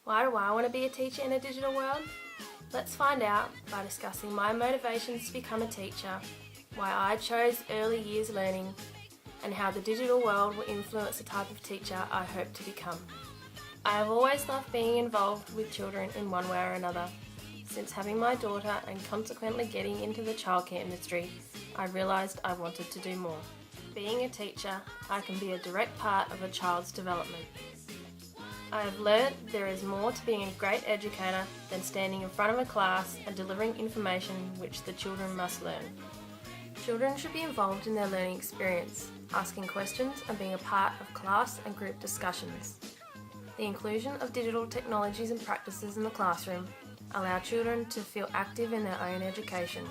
Why do I want to be a teacher in a digital world? Let's find out by discussing my motivations to become a teacher, why I chose early years learning, and how the digital world will influence the type of teacher I hope to become. I have always loved being involved with children in one way or another. Since having my daughter and consequently getting into the childcare industry, I realised I wanted to do more. Being a teacher, I can be a direct part of a child's development. I have learnt there is more to being a great educator than standing in front of a class and delivering information which the children must learn. Children should be involved in their learning experience, asking questions and being a part of class and group discussions. The inclusion of digital technologies and practices in the classroom allow children to feel active in their own education.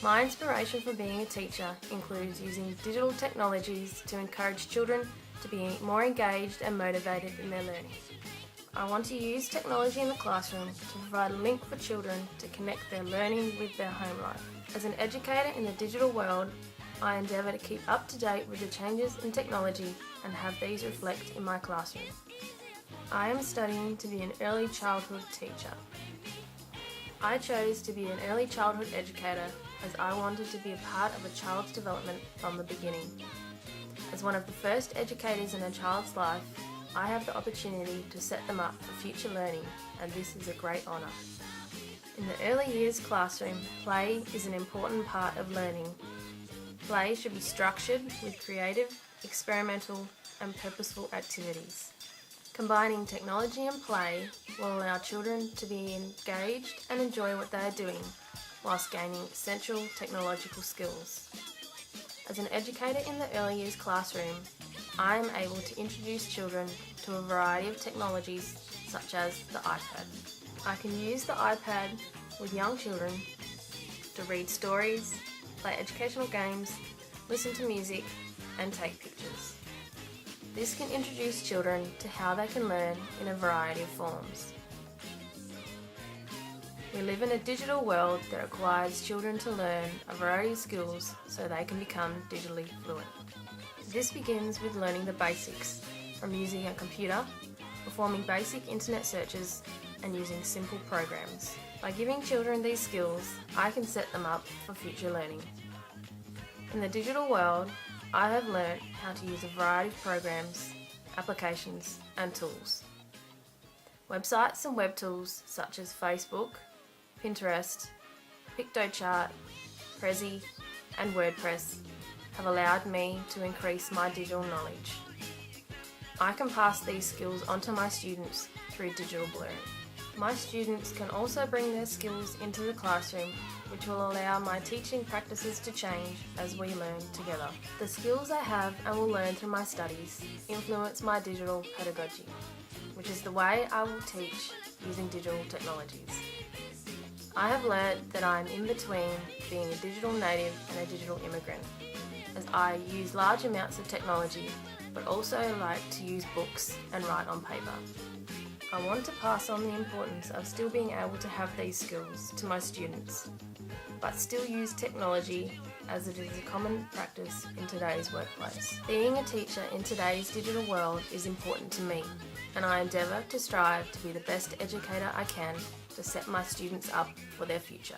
My inspiration for being a teacher includes using digital technologies to encourage children to be more engaged and motivated in their learning. I want to use technology in the classroom to provide a link for children to connect their learning with their home life. As an educator in the digital world, I endeavour to keep up to date with the changes in technology and have these reflect in my classroom. I am studying to be an early childhood teacher. I chose to be an early childhood educator as I wanted to be a part of a child's development from the beginning. As one of the first educators in a child's life, I have the opportunity to set them up for future learning, and this is a great honour. In the early years classroom, play is an important part of learning. Play should be structured with creative, experimental and purposeful activities. Combining technology and play will allow children to be engaged and enjoy what they are doing, whilst gaining essential technological skills. As an educator in the early years classroom, I am able to introduce children to a variety of technologies such as the iPad. I can use the iPad with young children to read stories, play educational games, listen to music and take pictures. This can introduce children to how they can learn in a variety of forms. We live in a digital world that requires children to learn a variety of skills so they can become digitally fluent. This begins with learning the basics, from using a computer, performing basic internet searches, and using simple programs. By giving children these skills, I can set them up for future learning. In the digital world, I have learnt how to use a variety of programs, applications, and tools. Websites and web tools such as Facebook, Pinterest, Pictochart, Prezi, and WordPress have allowed me to increase my digital knowledge. I can pass these skills onto my students through digital blurring. My students can also bring their skills into the classroom, which will allow my teaching practices to change as we learn together. The skills I have and will learn through my studies influence my digital pedagogy, which is the way I will teach using digital technologies. I have learnt that I am in between being a digital native and a digital immigrant, as I use large amounts of technology but also like to use books and write on paper. I want to pass on the importance of still being able to have these skills to my students, but still use technology as it is a common practice in today's workplace. Being a teacher in today's digital world is important to me, and I endeavour to strive to be the best educator I can to set my students up for their future.